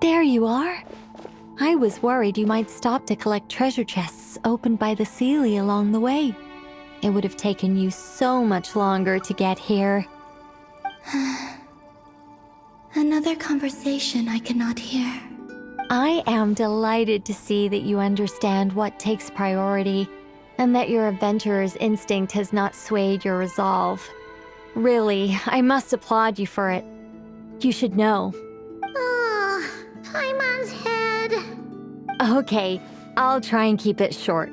There you are. I was worried you might stop to collect treasure chests opened by the Seelie along the way. It would have taken you so much longer to get here. Another conversation I cannot hear. I am delighted to see that you understand what takes priority, and that your adventurer's instinct has not swayed your resolve. Really, I must applaud you for it. You should know. Paimon's head. Okay, I'll try and keep it short.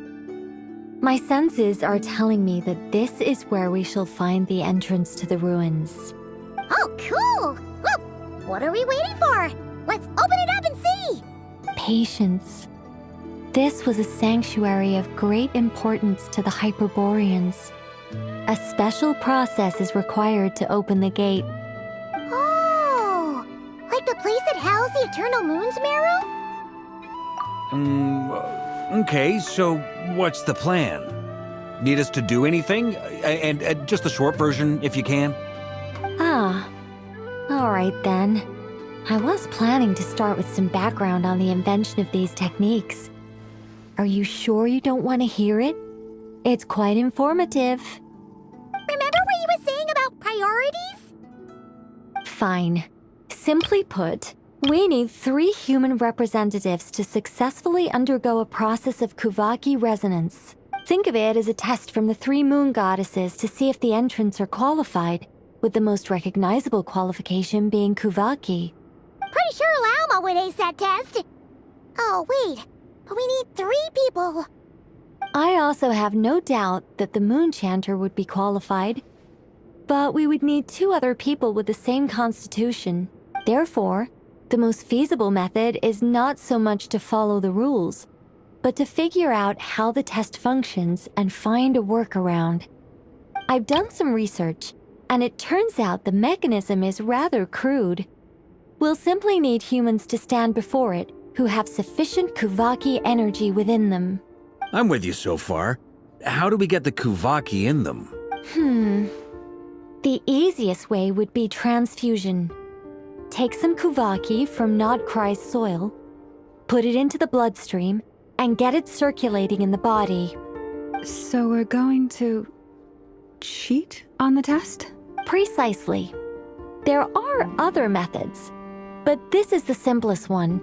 My senses are telling me that this is where we shall find the entrance to the ruins. Oh, cool! Well, what are we waiting for? Let's open it up and see! Patience. This was a sanctuary of great importance to the Hyperboreans. A special process is required to open the gate. Oh! Like the place that housed the Eternal Moon's marrow? Okay, so what's the plan? Need us to do anything? And just the short version, if you can. Ah, all right then. I was planning to start with some background on the invention of these techniques. Are you sure you don't want to hear it? It's quite informative. Remember what you were saying about priorities? Fine. Simply put, we need 3 human representatives to successfully undergo a process of Kuvaki resonance. Think of it as a test from the 3 moon goddesses to see if the entrants are qualified, with the most recognizable qualification being Kuvaki. Pretty sure Lauma would ace that test. Oh, wait. But we need 3 people. I also have no doubt that the Moon Chanter would be qualified. But we would need 2 other people with the same constitution. Therefore, the most feasible method is not so much to follow the rules, but to figure out how the test functions and find a workaround. I've done some research, and it turns out the mechanism is rather crude. We'll simply need humans to stand before it who have sufficient Kuvaki energy within them. I'm with you so far. How do we get the Kuvaki in them? The easiest way would be transfusion. Take some Kuvaki from Nodcry's soil, put it into the bloodstream, and get it circulating in the body. So we're going to cheat on the test? Precisely. There are other methods, but this is the simplest one.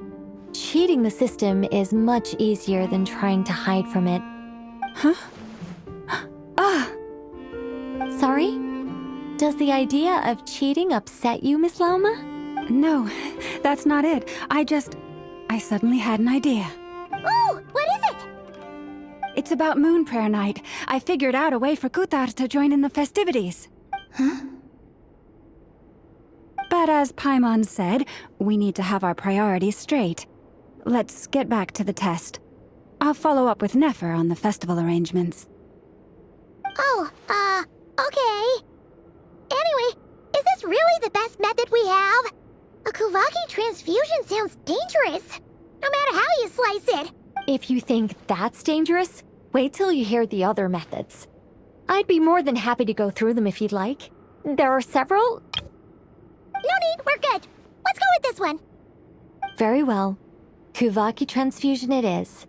Cheating the system is much easier than trying to hide from it. Huh? Ah! Sorry? Does the idea of cheating upset you, Miss Lauma? No, that's not it. I suddenly had an idea. Oh, what is it? It's about Moon Prayer Night. I figured out a way for Kutar to join in the festivities. Huh? But as Paimon said, we need to have our priorities straight. Let's get back to the test. I'll follow up with Nefer on the festival arrangements. Oh, okay. Anyway, is this really the best method we have? A Kuvaki transfusion sounds dangerous, no matter how you slice it. If you think that's dangerous, wait till you hear the other methods. I'd be more than happy to go through them if you'd like. There are several. No need, we're good. Let's go with this one. Very well. Kuvaki transfusion it is.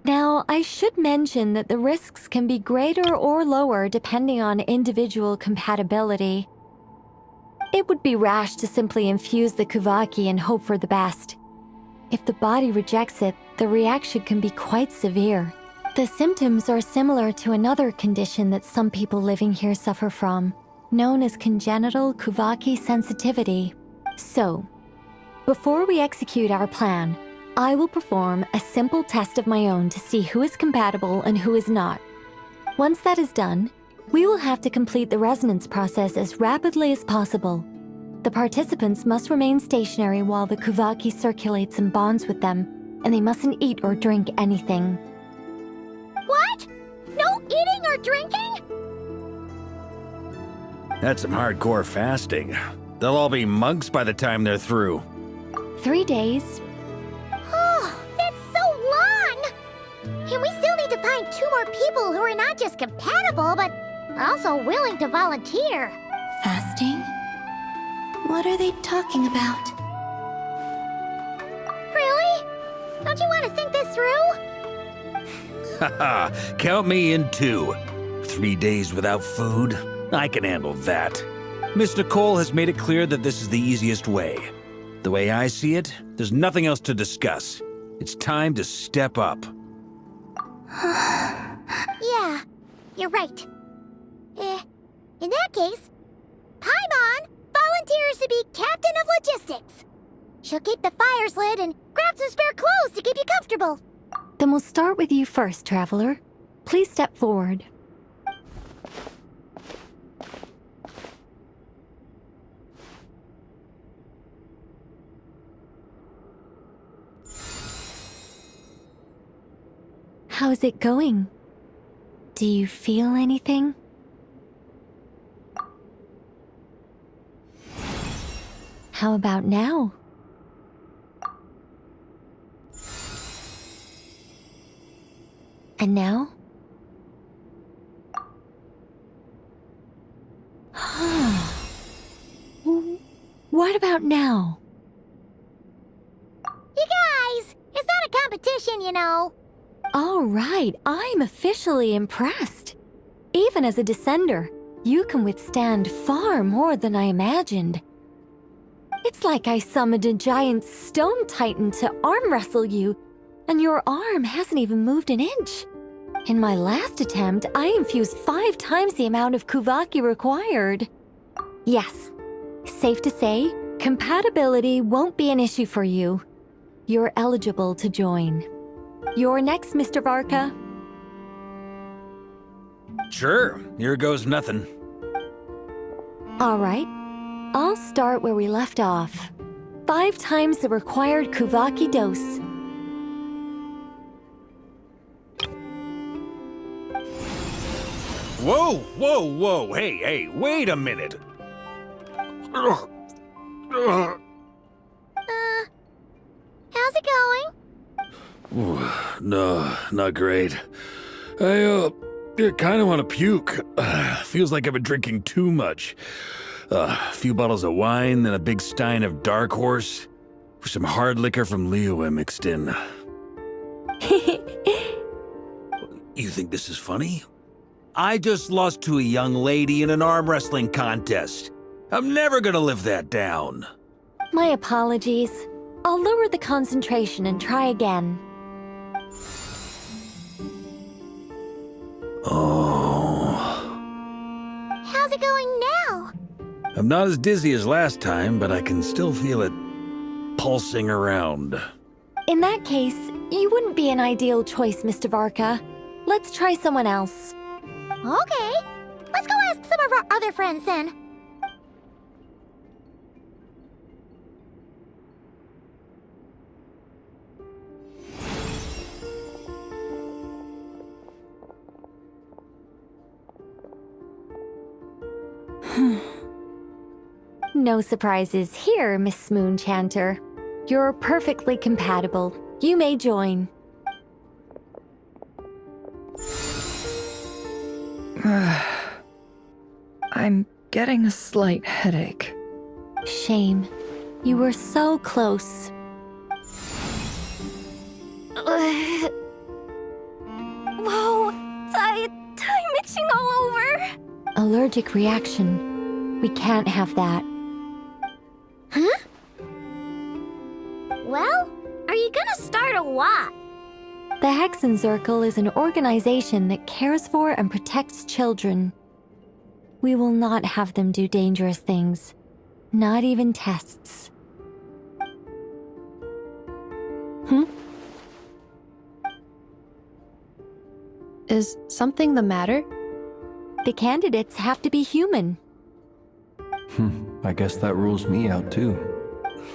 Now, I should mention that the risks can be greater or lower depending on individual compatibility. It would be rash to simply infuse the Kuvaki and hope for the best. If the body rejects it, the reaction can be quite severe. The symptoms are similar to another condition that some people living here suffer from, known as congenital Kuvaki sensitivity. So, before we execute our plan, I will perform a simple test of my own to see who is compatible and who is not. Once that is done, we will have to complete the resonance process as rapidly as possible. The participants must remain stationary while the Kuvaki circulates and bonds with them, and they mustn't eat or drink anything. What? No eating or drinking? That's some hardcore fasting. They'll all be monks by the time they're through. 3 days. Oh, that's so long! And we still need to find 2 more people who are not just compatible, but also willing to volunteer. Fasting? What are they talking about? Don't you want to think this through? Haha, count me in too. 3 days without food? I can handle that. Mr. Cole has made it clear that this is the easiest way. The way I see it, there's nothing else to discuss. It's time to step up. Yeah, you're right. In that case, Paimon volunteers to be Captain of Logistics. She'll keep the fires lit and grab some spare clothes to keep you comfortable. Then we'll start with you first, Traveler. Please step forward. How's it going? Do you feel anything? How about now? And now? What about now? You guys, it's not a competition, you know. All right, I'm officially impressed. Even as a descender, you can withstand far more than I imagined. It's like I summoned a giant stone titan to arm wrestle you, and your arm hasn't even moved an inch. In my last attempt, I infused 5 times the amount of Kuvaki required. Yes, safe to say, compatibility won't be an issue for you. You're eligible to join. You're next, Mr. Varka. Sure, here goes nothing. All right, I'll start where we left off. 5 times the required Kuvaki dose. Whoa, whoa, whoa, hey, wait a minute. How's it going? Ooh, no, not great. I kind of want to puke. Feels like I've been drinking too much. A few bottles of wine, then a big stein of Dark Horse, with some hard liquor from Liyue mixed in. You think this is funny? I just lost to a young lady in an arm wrestling contest. I'm never gonna live that down. My apologies. I'll lower the concentration and try again. Oh. How's it going now? I'm not as dizzy as last time, but I can still feel it pulsing around. In that case, you wouldn't be an ideal choice, Mr. Varka. Let's try someone else. Okay, let's go ask some of our other friends then. No surprises here, Miss Smoonchanter. You're perfectly compatible. You may join. I'm getting a slight headache. Shame. You were so close. Whoa, time itching all over. Allergic reaction. We can't have that. Huh? Well, are you gonna start a what? The Hexenzirkel is an organization that cares for and protects children. We will not have them do dangerous things. Not even tests. Is something the matter? The candidates have to be human. I guess that rules me out too.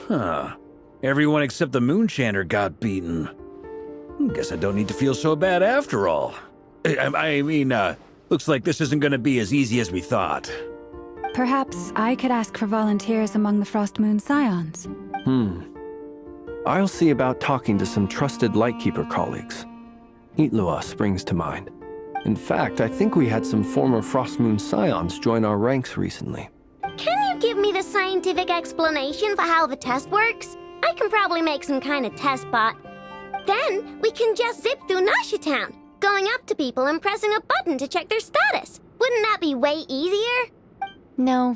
Huh. Everyone except the Moonchanter got beaten. Guess I don't need to feel so bad after all. I mean, looks like this isn't gonna be as easy as we thought. Perhaps I could ask for volunteers among the Frost Moon Scions. I'll see about talking to some trusted Lightkeeper colleagues. Itlua springs to mind. In fact, I think we had some former Frost Moon Scions join our ranks recently. Can you give me the scientific explanation for how the test works? I can probably make some kind of test bot. Then we can just zip through Nasha Town, going up to people and pressing a button to check their status. Wouldn't that be way easier? No.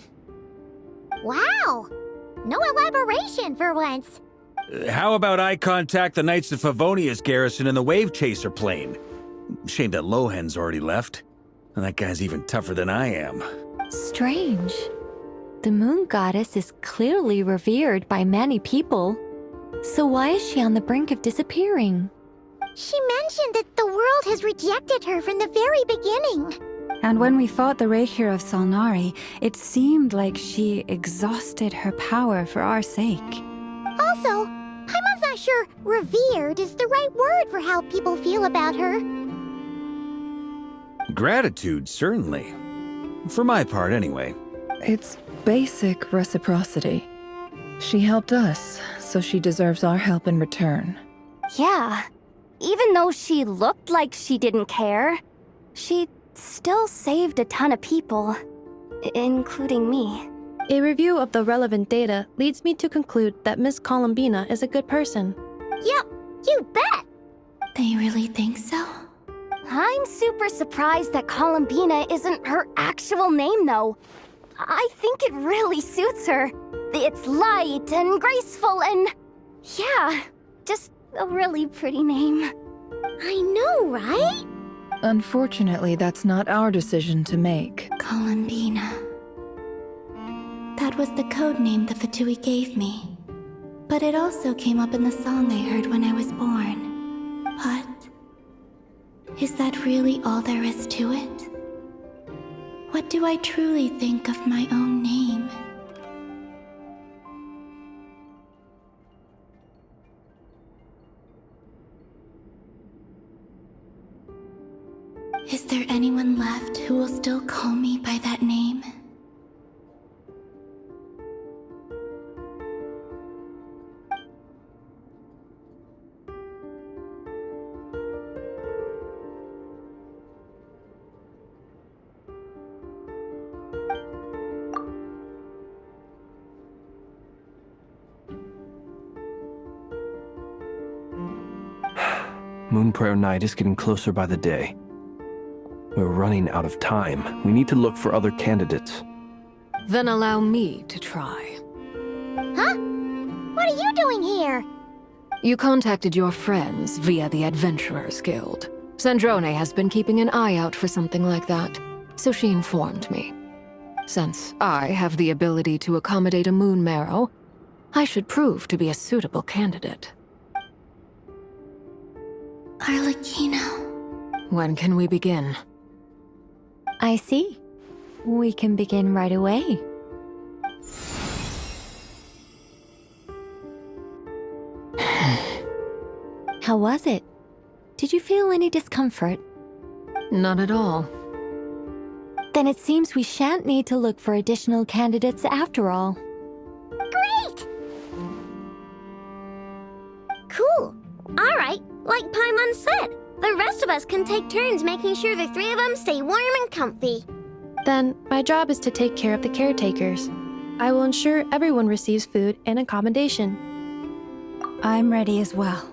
Wow! No elaboration for once. How about I contact the Knights of Favonia's garrison in the Wave Chaser plane? Shame that Lohan's already left. And that guy's even tougher than I am. Strange. The moon goddess is clearly revered by many people. So why is she on the brink of disappearing? She mentioned that the world has rejected her from the very beginning. And when we fought the Reikir of Solnari, it seemed like she exhausted her power for our sake. Also, I'm not sure revered is the right word for how people feel about her. Gratitude, certainly. For my part, anyway. It's basic reciprocity. She helped us, so she deserves our help in return. Yeah. Even though she looked like she didn't care, she still saved a ton of people, including me. A review of the relevant data leads me to conclude that Miss Columbina is a good person. Yep, you bet! They really think so? I'm super surprised that Columbina isn't her actual name, though. I think it really suits her. It's light and graceful and... yeah, just a really pretty name. I know, right? Unfortunately, that's not our decision to make. Columbina. That was the code name the Fatui gave me. But it also came up in the song I heard when I was born. But... is that really all there is to it? What do I truly think of my own name? Is there anyone left who will still call me by that name? Moon Prayer Night is getting closer by the day. We're running out of time. We need to look for other candidates. Then allow me to try. Huh? What are you doing here? You contacted your friends via the Adventurers Guild. Sandrone has been keeping an eye out for something like that, so she informed me. Since I have the ability to accommodate a moon marrow, I should prove to be a suitable candidate. Arlecchino. When can we begin? I see. We can begin right away. How was it? Did you feel any discomfort? Not at all. Then it seems we shan't need to look for additional candidates after all. Great! Cool. All right, like Paimon said, the rest of us can take turns making sure the three of them stay warm and comfy. Then, my job is to take care of the caretakers. I will ensure everyone receives food and accommodation. I'm ready as well.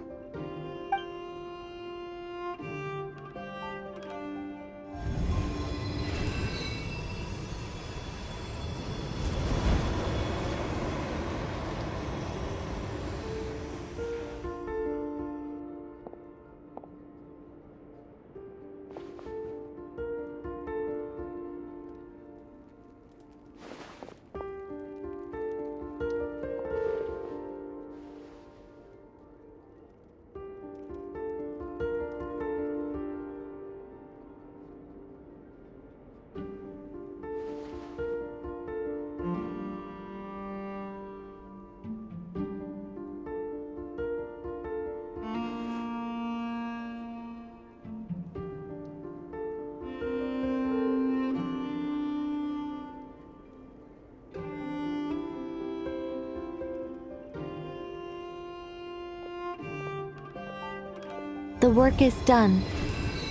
The work is done.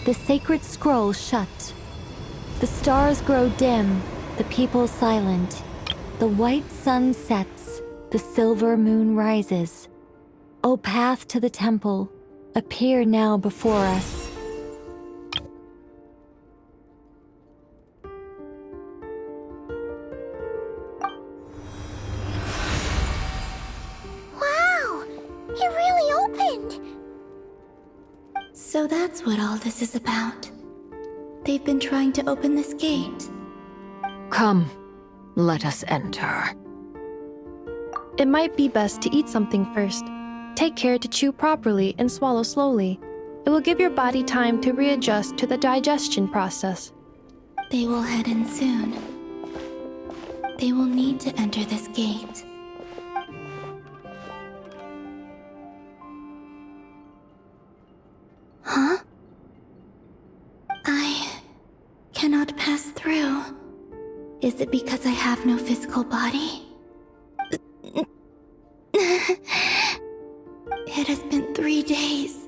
The sacred scroll shut. The stars grow dim, the people silent. The white sun sets, the silver moon rises. O path to the temple, appear now before us. Wow! It really opened! So that's what all this is about. They've been trying to open this gate. Come, let us enter. It might be best to eat something first. Take care to chew properly and swallow slowly. It will give your body time to readjust to the digestion process. They will head in soon. They will need to enter this gate. Huh? I cannot pass through. Is it because I have no physical body? It has been 3 days.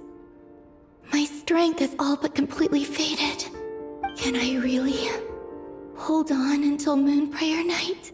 My strength has all but completely faded. Can I really hold on until Moon Prayer Night?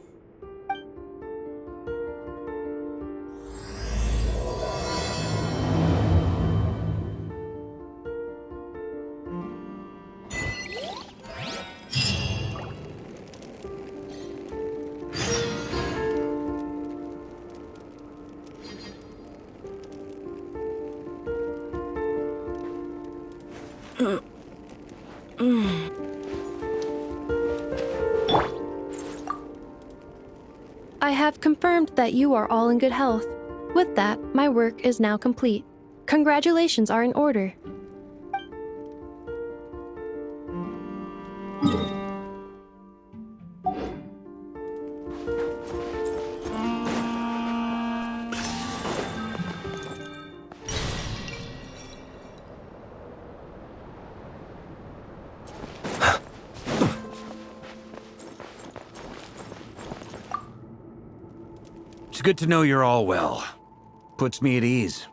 I have confirmed that you are all in good health. With that, my work is now complete. Congratulations are in order. It's good to know you're all well. Puts me at ease.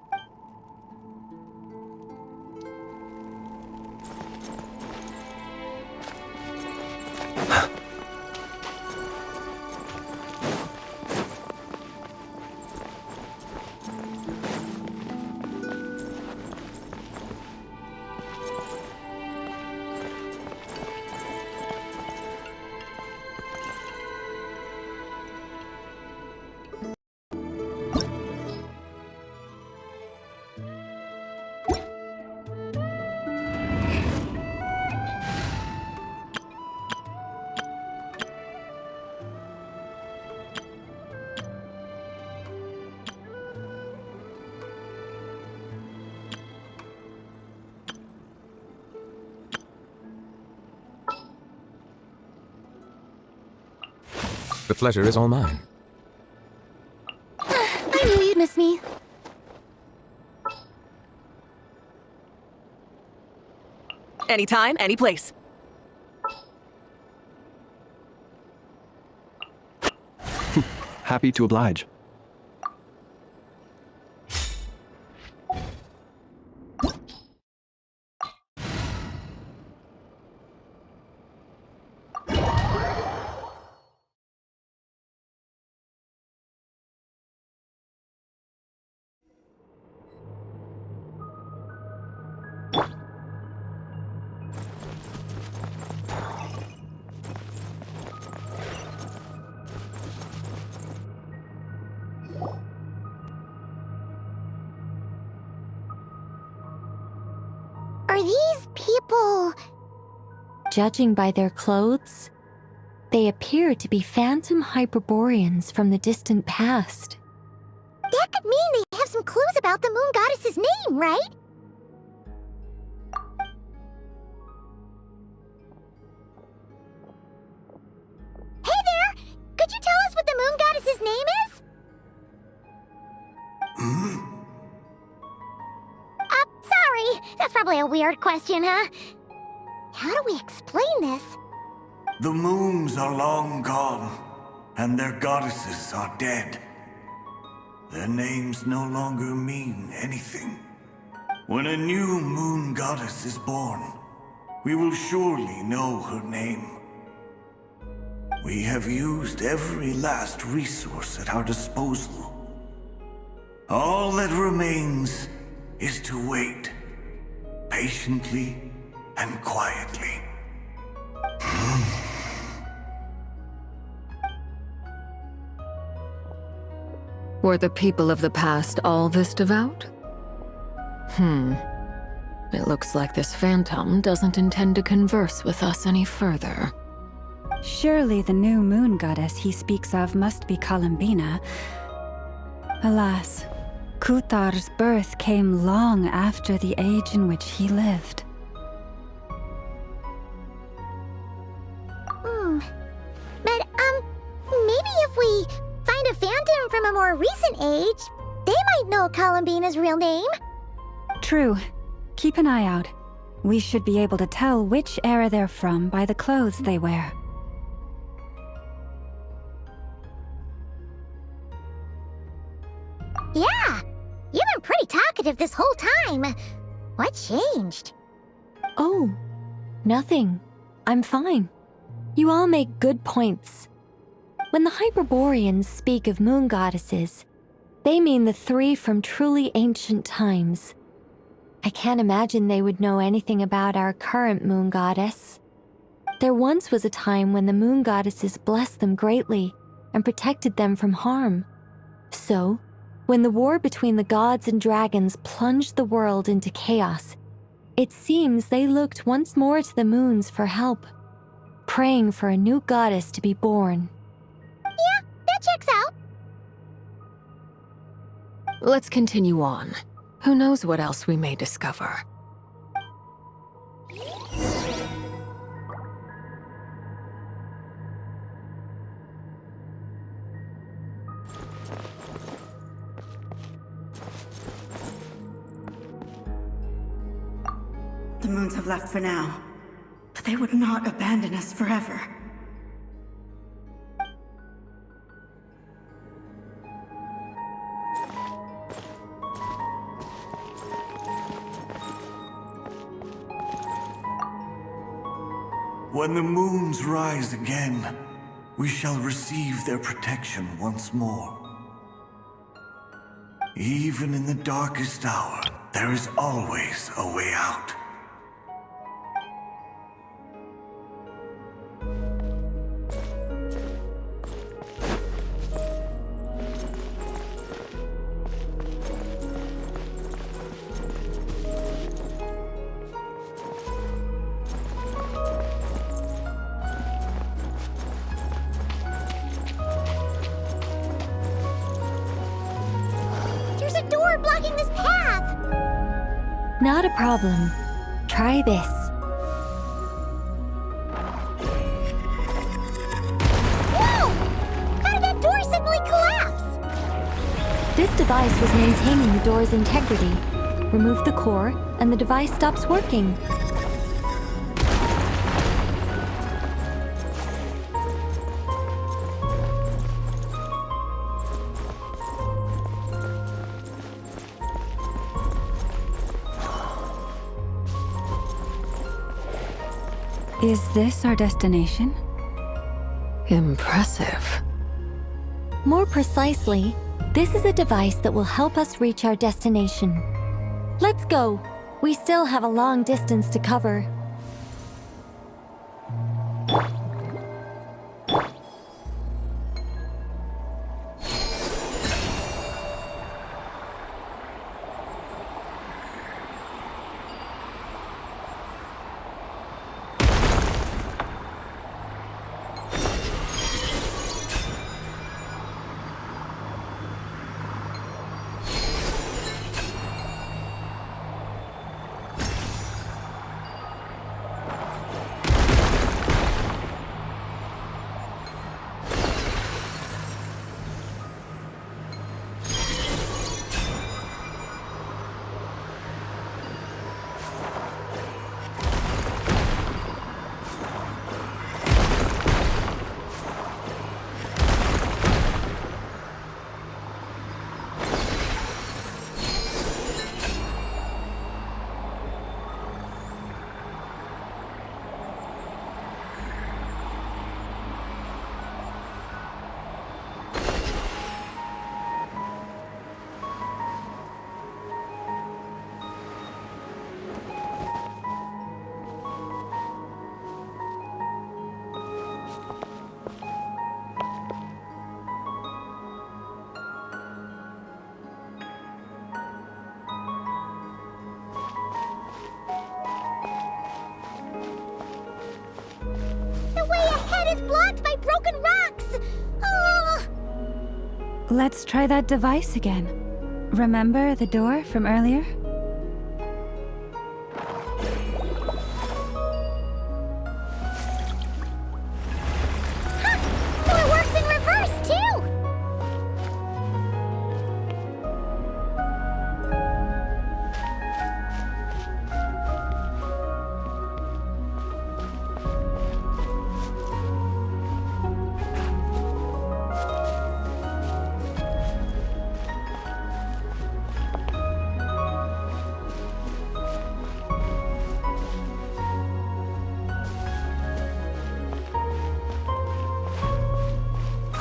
The pleasure is all mine. I knew you'd miss me. Anytime, any place. Happy to oblige. Are these people... Judging by their clothes, they appear to be phantom Hyperboreans from the distant past. That could mean they have some clues about the moon goddess's name, right? Hey there! Could you tell us what the moon goddess's name is? Sorry. That's probably a weird question, huh? How do we explain this? The moons are long gone, and their goddesses are dead. Their names no longer mean anything. When a new moon goddess is born, we will surely know her name. We have used every last resource at our disposal. All that remains is to wait. Patiently and quietly. Were the people of the past all this devout? It looks like this phantom doesn't intend to converse with us any further. Surely the new moon goddess he speaks of must be Columbina. Alas, Kuthar's birth came long after the age in which he lived. But, maybe if we find a phantom from a more recent age, they might know Columbina's real name. True. Keep an eye out. We should be able to tell which era they're from by the clothes they wear. Yeah, you've been pretty talkative this whole time. What changed? Oh, nothing. I'm fine. You all make good points. When the Hyperboreans speak of moon goddesses, they mean the three from truly ancient times. I can't imagine they would know anything about our current moon goddess. There once was a time when the moon goddesses blessed them greatly and protected them from harm. So, when the war between the gods and dragons plunged the world into chaos, it seems they looked once more to the moons for help, praying for a new goddess to be born. Yeah, that checks out. Let's continue on. Who knows what else we may discover? The moons have left for now, but they would not abandon us forever. When the moons rise again, we shall receive their protection once more. Even in the darkest hour, there is always a way out. There's a door blocking this path! Not a problem. Try this. Whoa! How did that door suddenly collapse? This device was maintaining the door's integrity. Remove the core, and the device stops working. Is this our destination? Impressive. More precisely, this is a device that will help us reach our destination. Let's go. We still have a long distance to cover. Let's try that device again. Remember the door from earlier? So it works in reverse, too!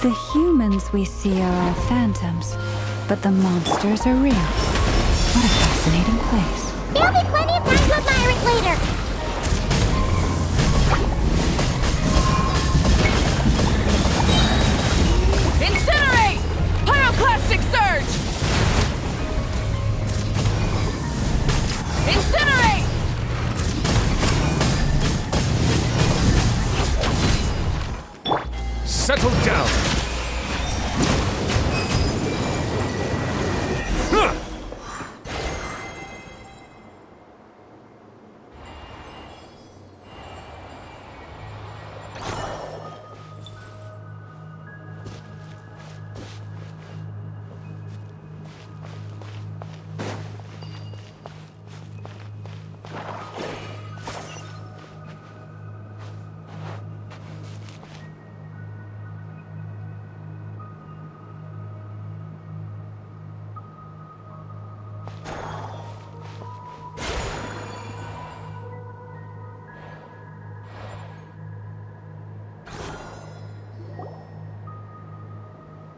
The humans we see are all phantoms, but the monsters are real. What a fascinating place. There'll be plenty of time to admire it later. Incinerate! Pyroclastic surge! Incinerate! Settle down!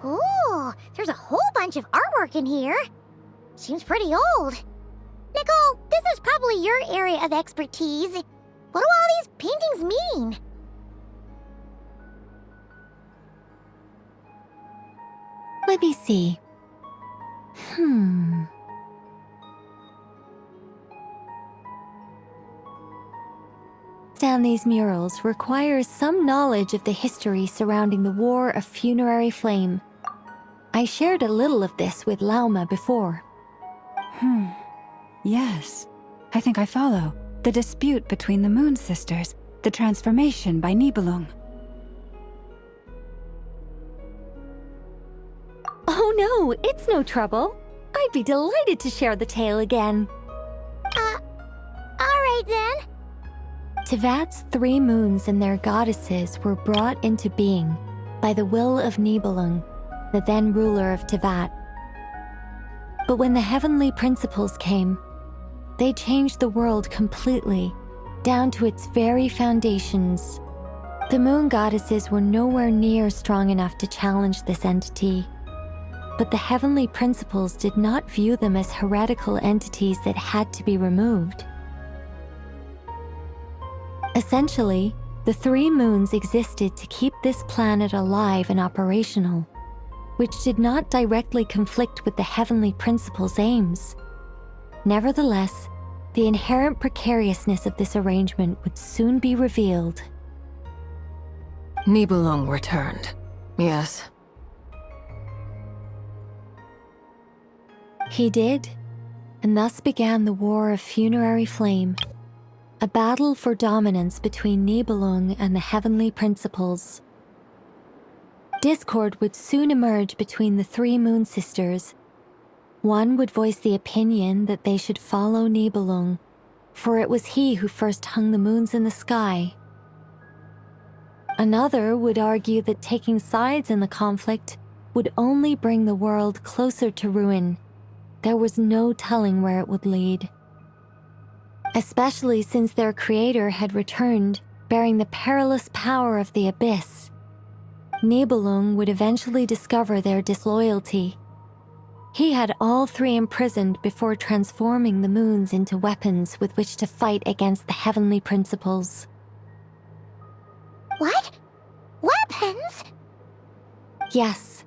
Ooh, there's a whole bunch of artwork in here. Seems pretty old. Nicole, this is probably your area of expertise. What do all these paintings mean? Let me see. Down these murals requires some knowledge of the history surrounding the War of Funerary Flame. I shared a little of this with Lauma before. Yes. I think I follow. The dispute between the Moon Sisters, the transformation by Nibelung. Oh no, it's no trouble. I'd be delighted to share the tale again. Alright then. Teyvat's 3 moons and their goddesses were brought into being by the will of Nibelung, the then ruler of Teyvat. But when the heavenly principles came, they changed the world completely, down to its very foundations. The moon goddesses were nowhere near strong enough to challenge this entity. But the heavenly principles did not view them as heretical entities that had to be removed. Essentially, the 3 moons existed to keep this planet alive and operational, which did not directly conflict with the heavenly principles' aims. Nevertheless, the inherent precariousness of this arrangement would soon be revealed. Nibelung returned. Yes. He did, and thus began the War of Funerary Flame, a battle for dominance between Nibelung and the heavenly principles. Discord would soon emerge between the 3 moon sisters. One would voice the opinion that they should follow Nibelung, for it was he who first hung the moons in the sky. Another would argue that taking sides in the conflict would only bring the world closer to ruin. There was no telling where it would lead. Especially since their creator had returned, bearing the perilous power of the abyss. Nibelung would eventually discover their disloyalty. He had all 3 imprisoned before transforming the moons into weapons with which to fight against the heavenly principles. What? Weapons? Yes.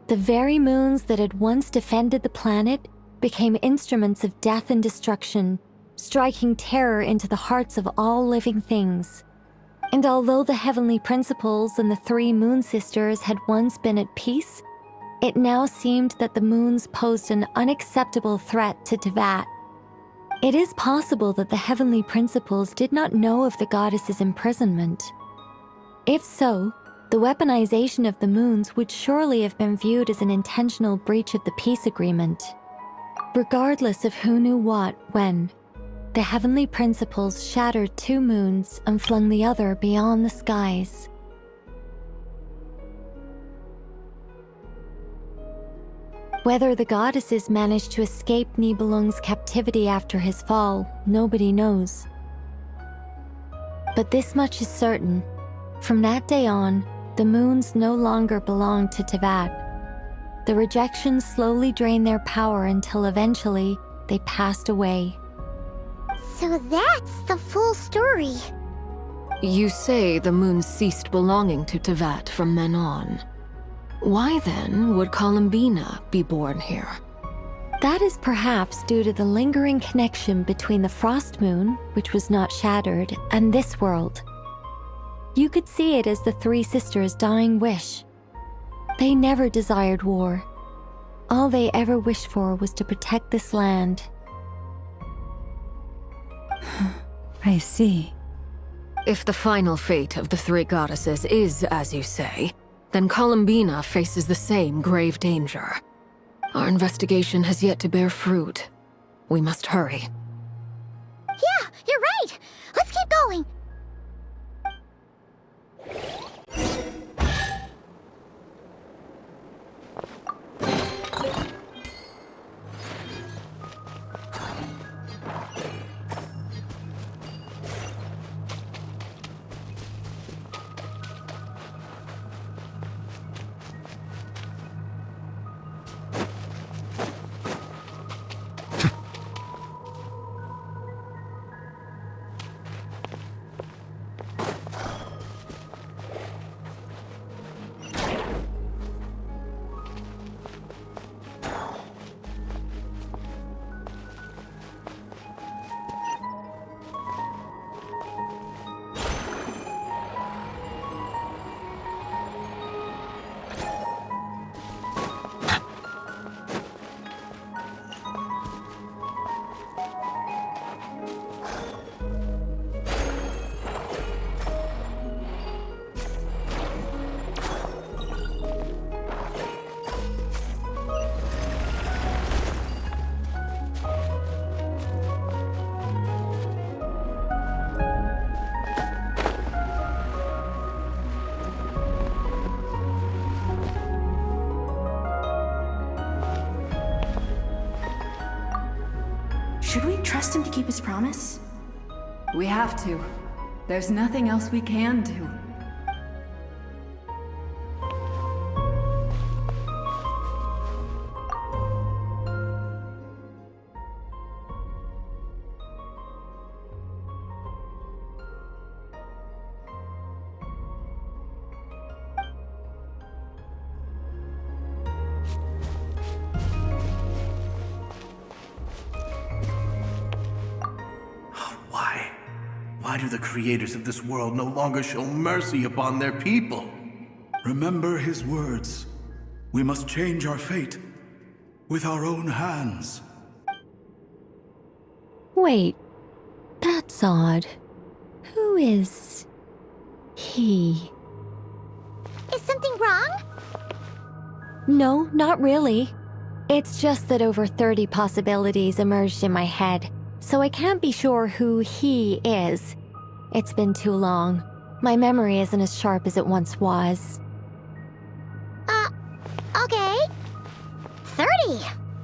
The very moons that had once defended the planet became instruments of death and destruction, striking terror into the hearts of all living things. And although the heavenly principles and the 3 moon sisters had once been at peace, It now seemed that the moons posed an unacceptable threat to Teyvat. It is possible that the heavenly principles did not know of the goddess's imprisonment. If so, the weaponization of the moons would surely have been viewed as an intentional breach of the peace agreement. Regardless of who knew what, when, the heavenly principles shattered 2 moons and flung the other beyond the skies. Whether the goddesses managed to escape Nibelung's captivity after his fall, nobody knows. But this much is certain. From that day on, the moons no longer belonged to Teyvat. The rejections slowly drained their power until eventually they passed away. So that's the full story. You say the moons ceased belonging to Teyvat from then on. Why then would Columbina be born here? That is perhaps due to the lingering connection between the Frost Moon, which was not shattered, and this world. You could see it as the 3 sisters' dying wish. They never desired war. All they ever wished for was to protect this land. I see. If the final fate of the 3 goddesses is as you say, then Columbina faces the same grave danger. Our investigation has yet to bear fruit. We must hurry. Yeah, you're right. Let's keep going. Should we trust him to keep his promise? We have to. There's nothing else we can do. Why do the creators of this world no longer show mercy upon their people? Remember his words. We must change our fate with our own hands. Wait, that's odd. Who is he? Is something wrong? No, not really. It's just that over 30 possibilities emerged in my head, so I can't be sure who he is. It's been too long. My memory isn't as sharp as it once was. Okay. 30!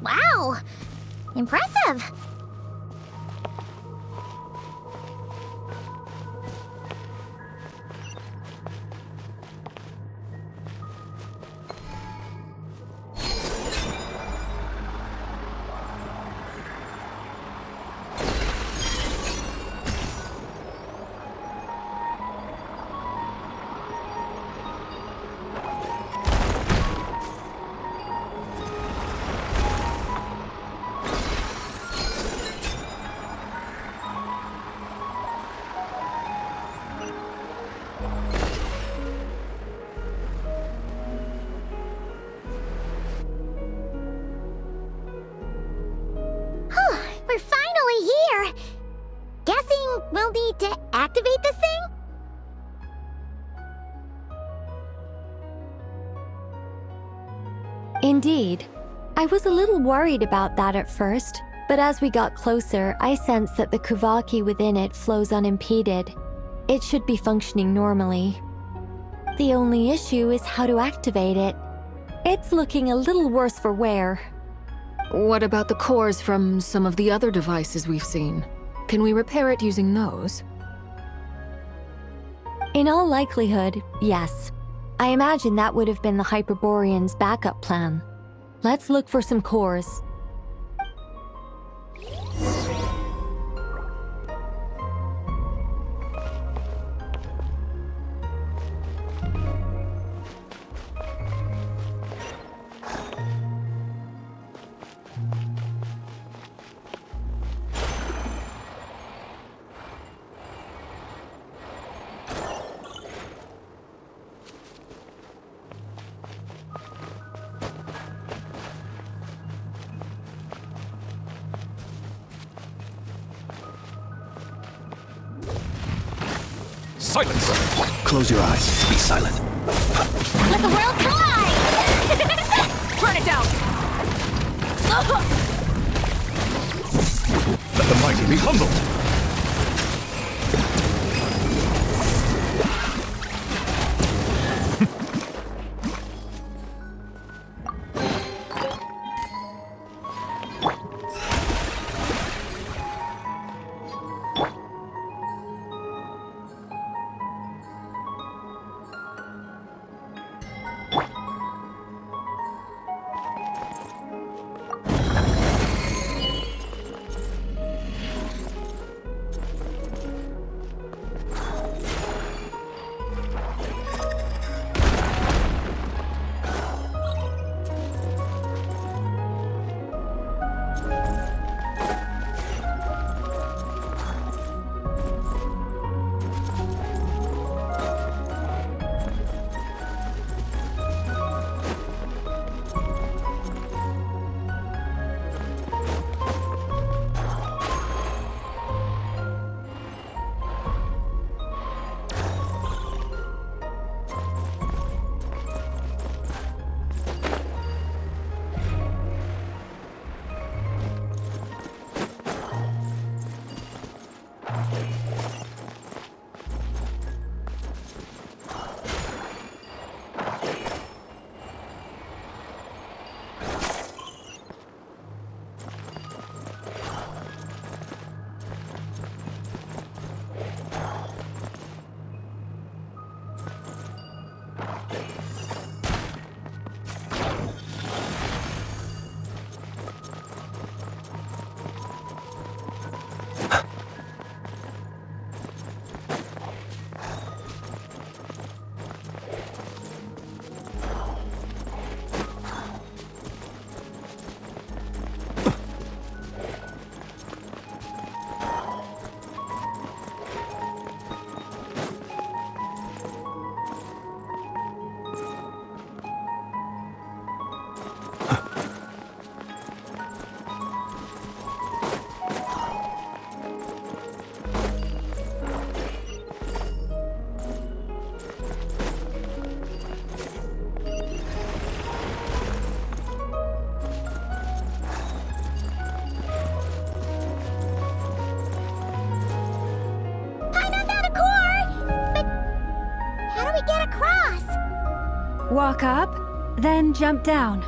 Wow! Impressive! We'll need to activate this thing? Indeed. I was a little worried about that at first, but as we got closer, I sensed that the Kuvaki within it flows unimpeded. It should be functioning normally. The only issue is how to activate it. It's looking a little worse for wear. What about the cores from some of the other devices we've seen? Can we repair it using those? In all likelihood, yes. I imagine that would have been the Hyperborean's backup plan. Let's look for some cores. Silence! Close your eyes. Be silent. Let the world collide! Turn it down! Let the mighty be humbled! Walk up, then jump down.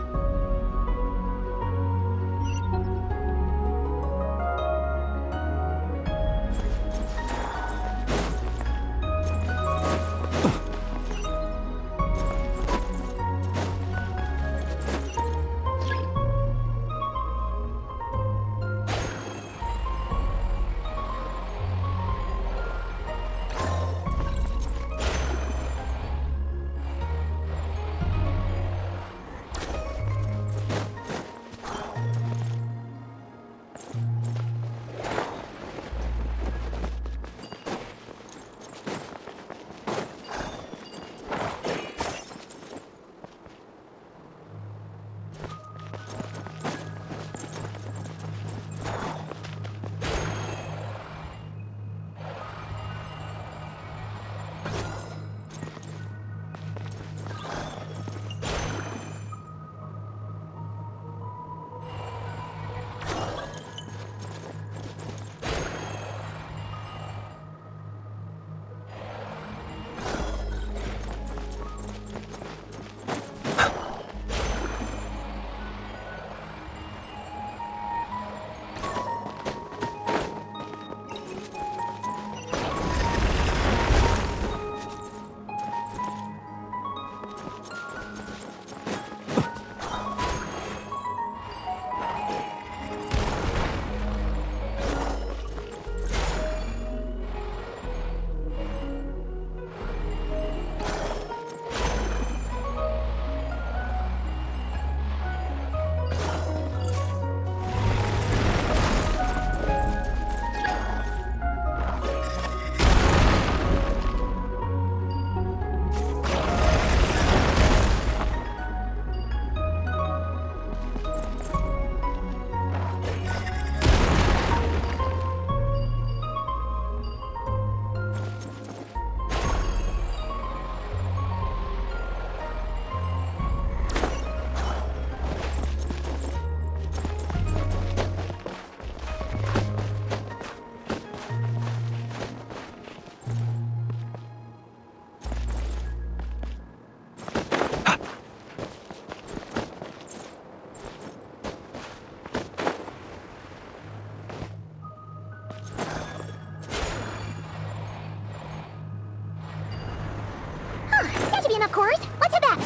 of course. Let's head back.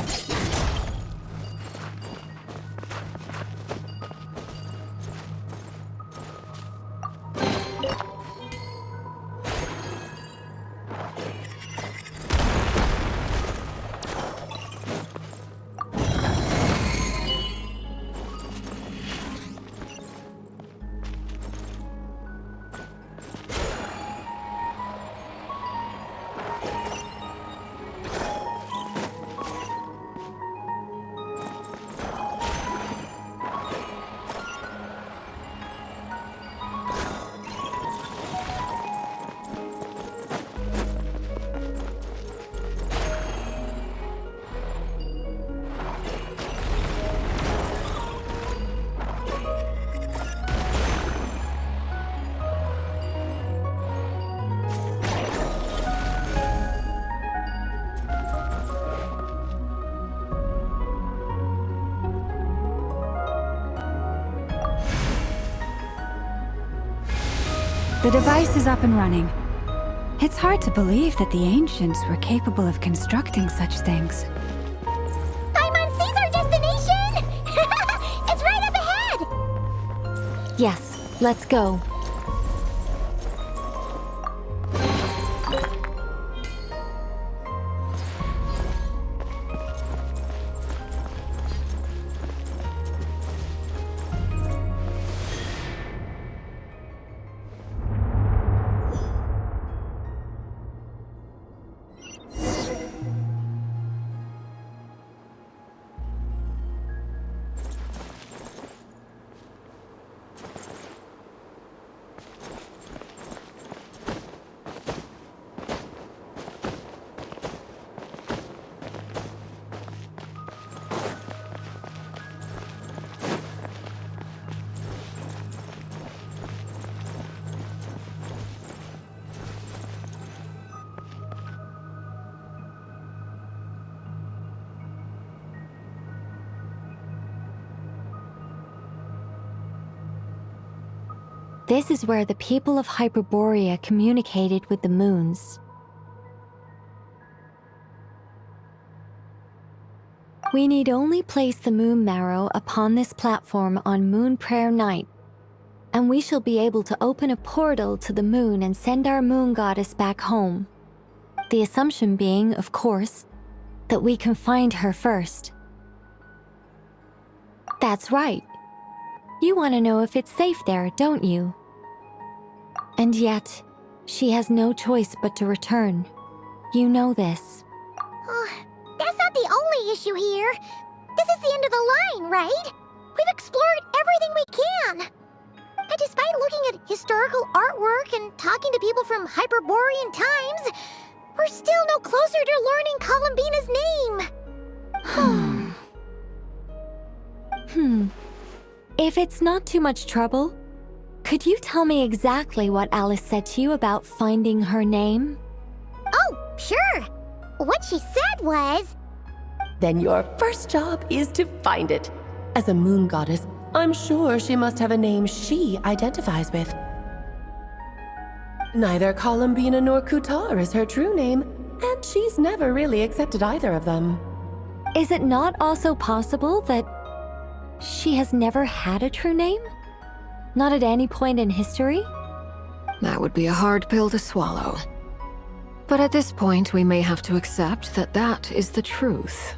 The device is up and running. It's hard to believe that the ancients were capable of constructing such things. Paimon sees our destination! It's right up ahead! Yes, let's go. This is where the people of Hyperborea communicated with the moons. We need only place the moon marrow upon this platform on Moon Prayer Night, and we shall be able to open a portal to the moon and send our moon goddess back home. The assumption being, of course, that we can find her first. That's right. You want to know if it's safe there, don't you? And yet, she has no choice but to return. You know this. That's not the only issue here. This is the end of the line, right? We've explored everything we can. And despite looking at historical artwork and talking to people from Hyperborean times, we're still no closer to learning Columbina's name. If it's not too much trouble, could you tell me exactly what Alice said to you about finding her name? Oh, sure. What she said was... Then your first job is to find it. As a moon goddess, I'm sure she must have a name she identifies with. Neither Columbina nor Kutar is her true name, and she's never really accepted either of them. Is it not also possible that she has never had a true name? Not at any point in history? That would be a hard pill to swallow. But at this point, we may have to accept that that is the truth.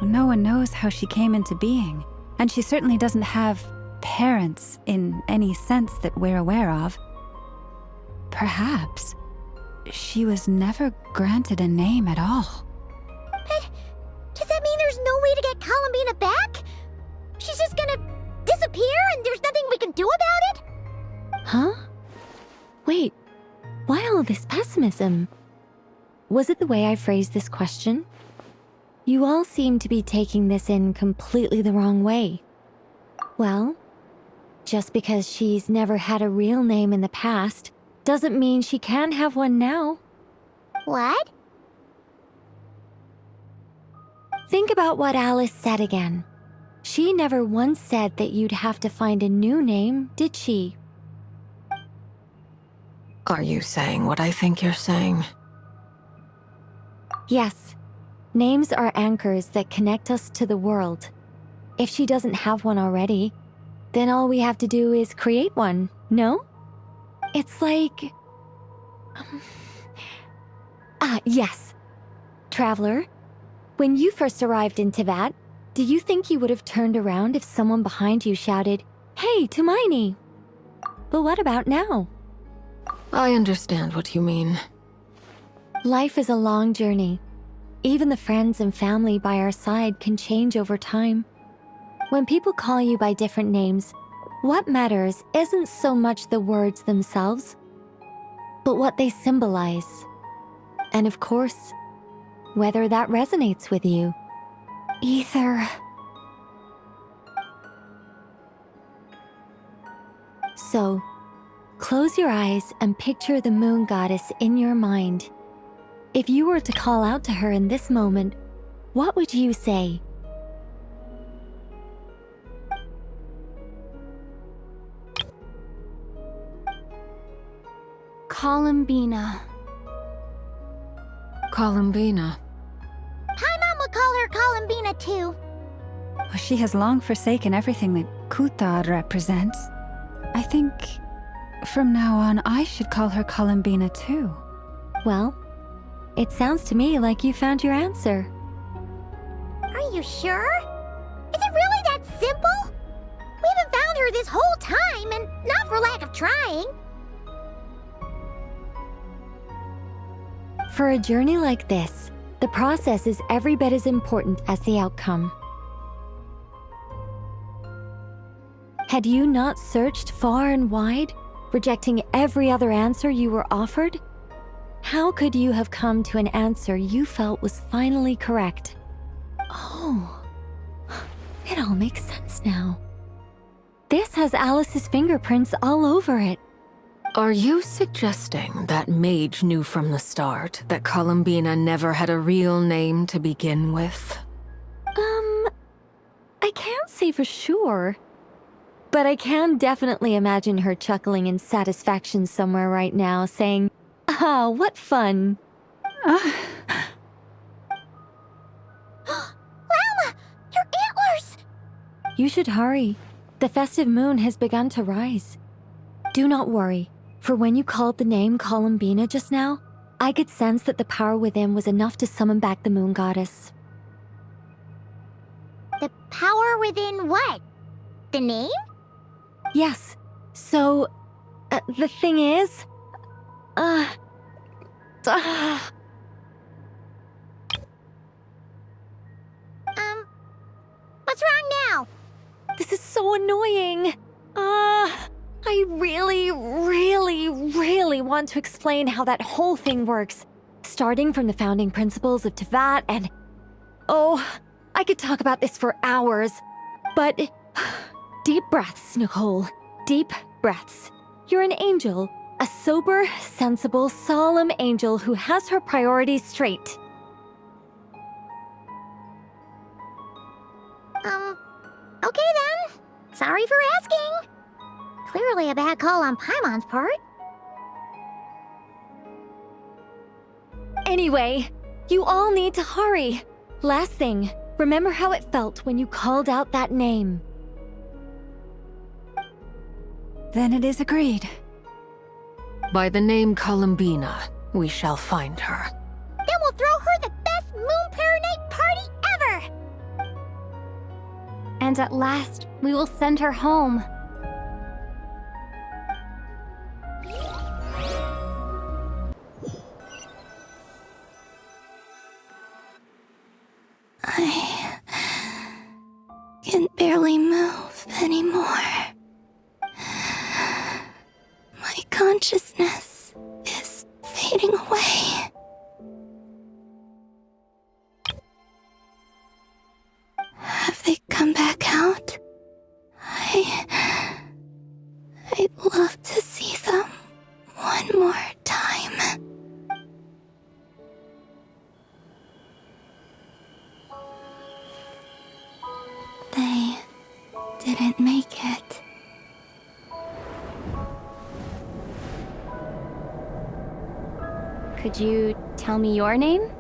No one knows how she came into being, and she certainly doesn't have parents in any sense that we're aware of. Perhaps she was never granted a name at all. But does that mean there's no way to get Columbina back? She's just gonna disappear and there's nothing we can do about it? Huh? Wait, why all this pessimism? Was it the way I phrased this question? You all seem to be taking this in completely the wrong way. Well, just because she's never had a real name in the past doesn't mean she can't have one now. What? Think about what Alice said again. She never once said that you'd have to find a new name, did she? Are you saying what I think you're saying? Yes. Names are anchors that connect us to the world. If she doesn't have one already, then all we have to do is create one, no? It's like... yes. Traveler, when you first arrived in Teyvat, do you think you would have turned around if someone behind you shouted, "Hey, Tumaini"? But what about now? I understand what you mean. Life is a long journey. Even the friends and family by our side can change over time. When people call you by different names, what matters isn't so much the words themselves, but what they symbolize. And of course, whether that resonates with you. Ether. So, close your eyes and picture the moon goddess in your mind. If you were to call out to her in this moment, what would you say? Columbina. Columbina. Paimon would call her Columbina too. She has long forsaken everything that Kutar represents. I think from now on I should call her Columbina too. Well, it sounds to me like you found your answer. Are you sure? Is it really that simple? We haven't found her this whole time, and not for lack of trying. For a journey like this, the process is every bit as important as the outcome. Had you not searched far and wide, rejecting every other answer you were offered? How could you have come to an answer you felt was finally correct? Oh, it all makes sense now. This has Alice's fingerprints all over it. Are you suggesting that mage knew from the start that Columbina never had a real name to begin with? I can't say for sure. But I can definitely imagine her chuckling in satisfaction somewhere right now, saying, "Ah, what fun." Llama! Your antlers! You should hurry. The festive moon has begun to rise. Do not worry, for when you called the name Columbina just now, I could sense that the power within was enough to summon back the moon goddess. The power within what? The name? Yes. So, the thing is... What's wrong now? This is so annoying. I really want to explain how that whole thing works. Starting from the founding principles of Teyvat and... Oh, I could talk about this for hours. But... Deep breaths, Nicole. Deep breaths. You're an angel. A sober, sensible, solemn angel who has her priorities straight. Okay then. Sorry for asking. Clearly a bad call on Paimon's part. Anyway, you all need to hurry. Last thing, remember how it felt when you called out that name. Then it is agreed. By the name Columbina, we shall find her. Then we'll throw her the best Moon Pair Night party ever! And at last, we will send her home. I can barely move anymore. My consciousness is fading away. Have they come back out? I'd love to see them one more time. They didn't make it. Could you tell me your name?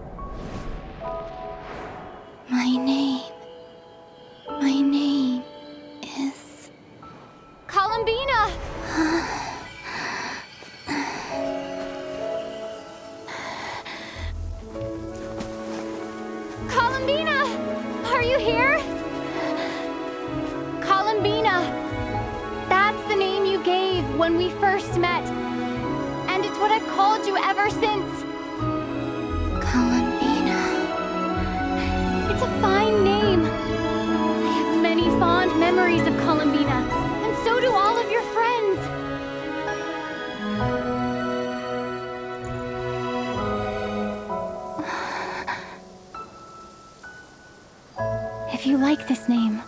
Columbina! Columbina! Are you here? Columbina! That's the name you gave when we first met. And it's what I've called you ever since. Columbina. It's a fine name. I have many fond memories of Columbina, and so do all of your friends. If you like this name.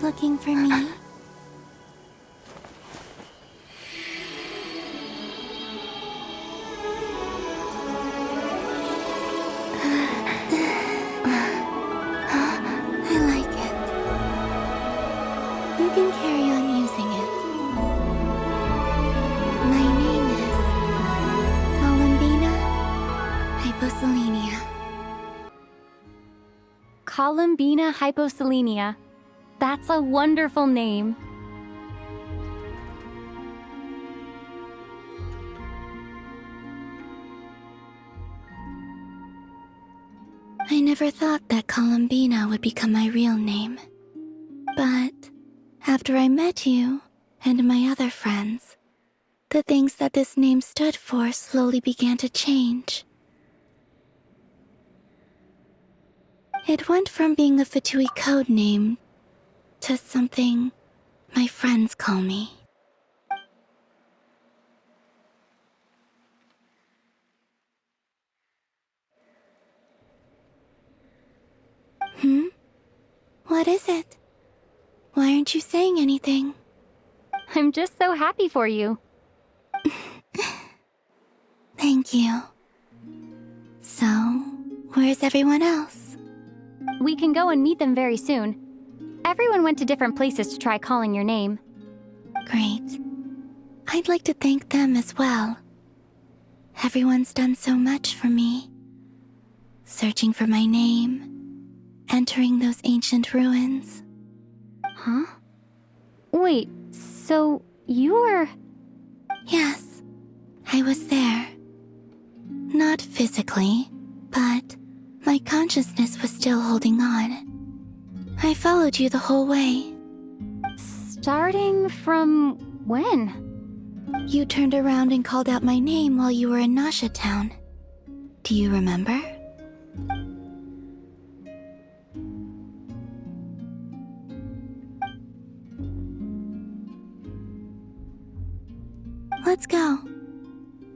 Looking for me? I like it. You can carry on using it. My name is Columbina Hyposelenia. Columbina Hyposelenia. That's a wonderful name. I never thought that Columbina would become my real name. But after I met you and my other friends, the things that this name stood for slowly began to change. It went from being a Fatui code name to something my friends call me. What is it? Why aren't you saying anything? I'm just so happy for you. Thank you. So, where's everyone else? We can go and meet them very soon. Everyone went to different places to try calling your name. Great. I'd like to thank them as well. Everyone's done so much for me. Searching for my name, entering those ancient ruins. Huh? Wait, so you were... Yes, I was there. Not physically, but my consciousness was still holding on. I followed you the whole way. Starting from when? You turned around and called out my name while you were in Nasha Town. Do you remember? Let's go.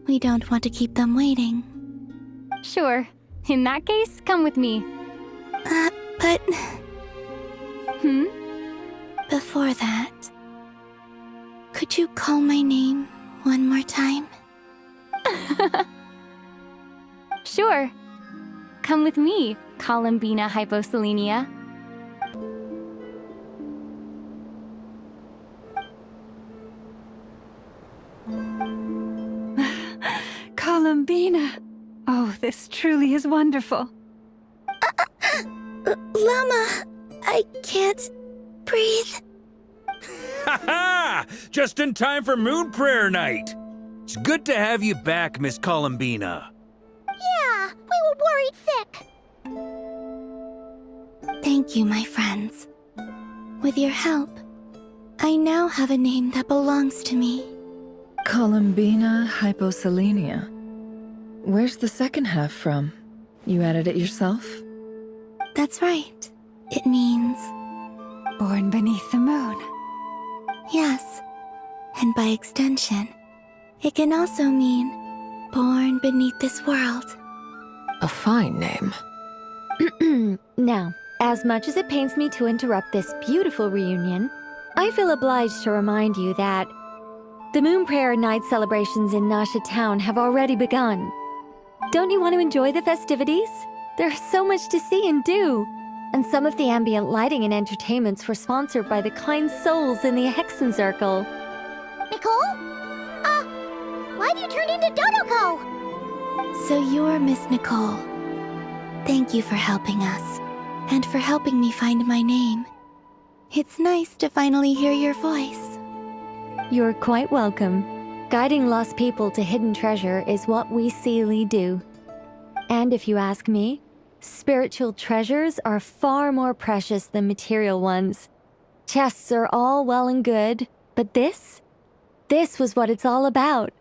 We don't want to keep them waiting. Sure. In that case, come with me. But... Hmm? Before that, could you call my name one more time? Sure. Come with me, Columbina Hyposelenia. Columbina! Oh, this truly is wonderful. Llama, I can't breathe. Ha ha! Just in time for Moon Prayer Night! It's good to have you back, Miss Columbina. Yeah, we were worried sick. Thank you, my friends. With your help, I now have a name that belongs to me. Columbina Hyposelenia. Where's the second half from? You added it yourself? That's right. It means... Born beneath the moon. Yes. And by extension, it can also mean born beneath this world. A fine name. Now, as much as it pains me to interrupt this beautiful reunion, I feel obliged to remind you that the Moon Prayer Night celebrations in Nasha Town have already begun. Don't you want to enjoy the festivities? There's so much to see and do. And some of the ambient lighting and entertainments were sponsored by the kind souls in the Hexen Circle. Nicole? Why have you turned into Dodoko? So you're Miss Nicole. Thank you for helping us, and for helping me find my name. It's nice to finally hear your voice. You're quite welcome. Guiding lost people to hidden treasure is what we Seelie do. And if you ask me, spiritual treasures are far more precious than material ones. Chests are all well and good, but this was what it's all about.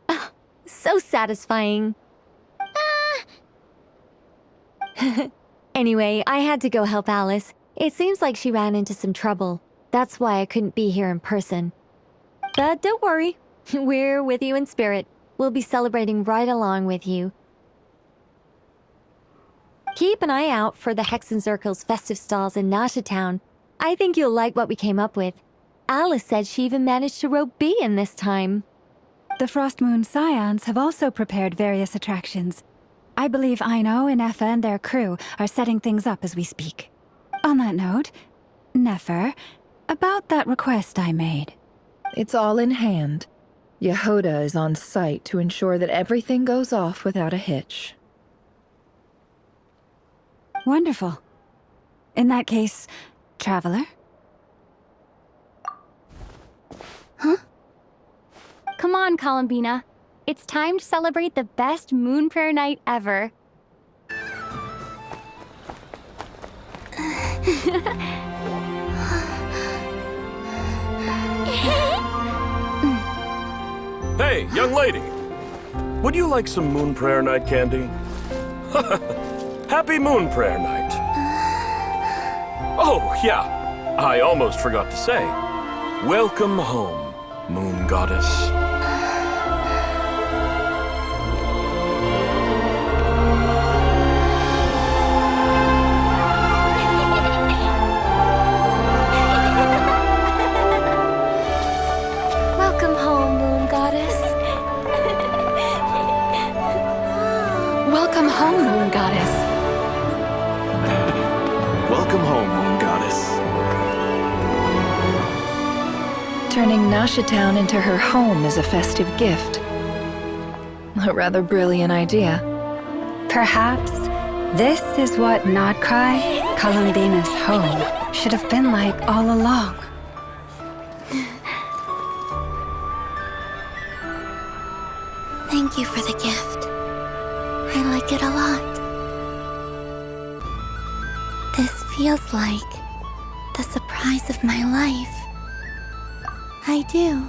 Ah, so satisfying. Anyway, I had to go help Alice. It seems like she ran into some trouble. That's why I couldn't be here in person. But don't worry, we're with you in spirit. We'll be celebrating right along with you. Keep an eye out for the Hexen Circle's festive stalls in Nasha Town. I think you'll like what we came up with. Alice said she even managed to rope B in this time. The Frost Moon Scions have also prepared various attractions. I believe Aino and Effa and their crew are setting things up as we speak. On that note, Nefer, about that request I made. It's all in hand. Yehoda is on site to ensure that everything goes off without a hitch. Wonderful. In that case, Traveler? Huh? Come on, Columbina. It's time to celebrate the best Moon Prayer night ever. Hey, young lady. Would you like some Moon Prayer Night candy? Happy Moon Prayer Night. Oh, yeah. I almost forgot to say. Welcome home, Moon Goddess. Welcome home, Moon Goddess. Welcome home, Moon Goddess. Welcome home, Moon Goddess. Turning Nasha Town into her home is a festive gift. A rather brilliant idea. Perhaps this is what Nodcry, Columbina's home, should have been like all along. Thank you for the gift. I like it a lot. This feels like the surprise of my life. I do.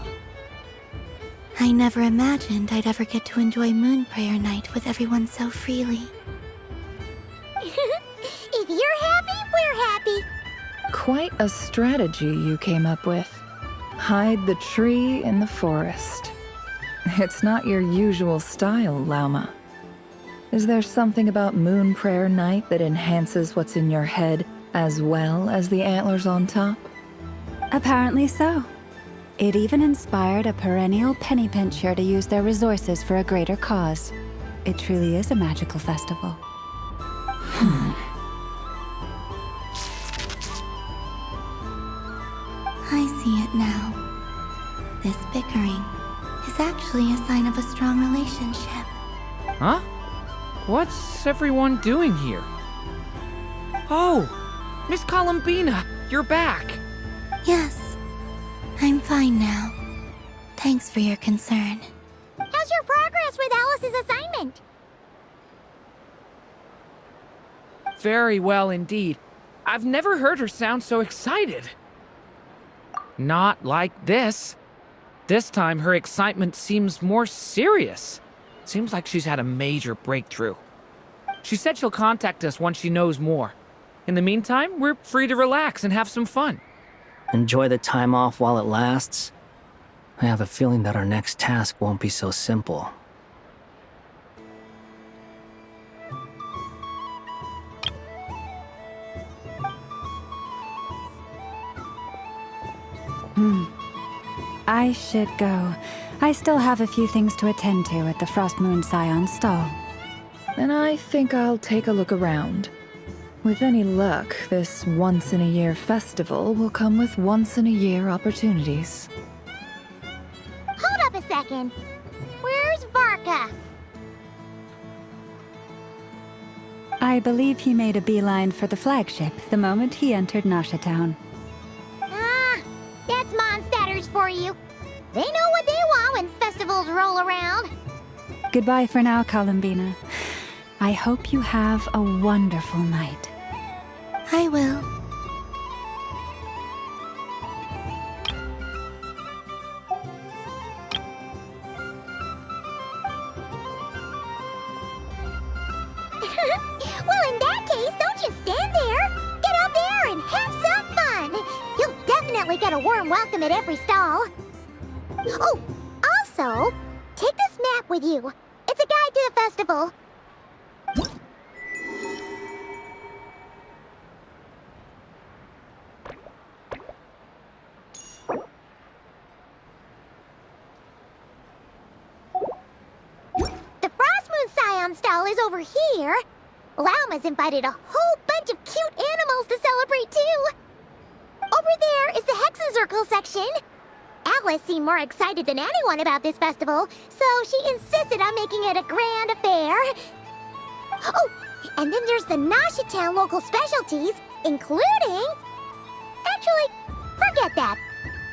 I never imagined I'd ever get to enjoy Moon Prayer Night with everyone so freely. If you're happy, we're happy. Quite a strategy you came up with. Hide the tree in the forest. It's not your usual style, Lauma. Is there something about Moon Prayer Night that enhances what's in your head as well as the antlers on top? Apparently so. It even inspired a perennial penny pincher to use their resources for a greater cause. It truly is a magical festival. I see it now. This bickering is actually a sign of a strong relationship. Huh? What's everyone doing here? Oh, Miss Columbina, you're back. Yes, I'm fine now. Thanks for your concern. How's your progress with Alice's assignment? Very well indeed. I've never heard her sound so excited. Not like this. This time her excitement seems more serious. Seems like she's had a major breakthrough. She said she'll contact us once she knows more. In the meantime, we're free to relax and have some fun. Enjoy the time off while it lasts. I have a feeling that our next task won't be so simple. I should go. I still have a few things to attend to at the Frost Moon Scion stall. And I think I'll take a look around. With any luck, this once-in-a-year festival will come with once-in-a-year opportunities. Hold up a second. Where's Varka? I believe he made a beeline for the flagship the moment he entered Nasha Town. Ah, that's Mondstadters for you. They know what they want when festivals roll around. Goodbye for now, Columbina. I hope you have a wonderful night. I will. Well, in that case, don't just stand there. Get out there and have some fun. You'll definitely get a warm welcome at every stall. Oh, also, take this map with you. It's a guide to the festival. The Frost Moon Scion stall is over here. Lauma's invited a whole bunch of cute animals to celebrate too. Over there is the Hexencircle section. Alice seemed more excited than anyone about this festival, so she insisted on making it a grand affair. Oh, and then there's the Nasha Town local specialties, including... Actually, forget that.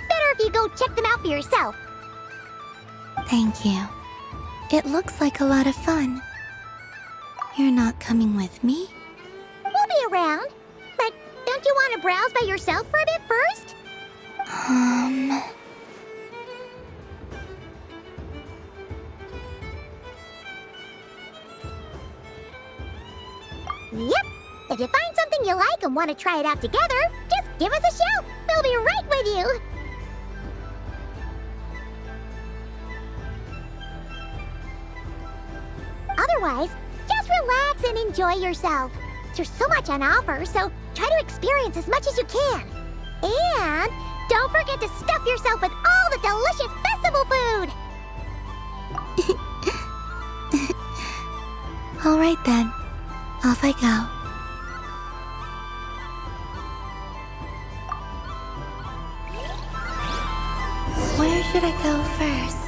Better if you go check them out for yourself. Thank you. It looks like a lot of fun. You're not coming with me? We'll be around. But don't you want to browse by yourself for a bit first? Yep. If you find something you like and want to try it out together, just give us a shout. We'll be right with you. Otherwise, just relax and enjoy yourself. There's so much on offer, so try to experience as much as you can. And don't forget to stuff yourself with all the delicious festival food! All right then. Off I go. Where should I go first?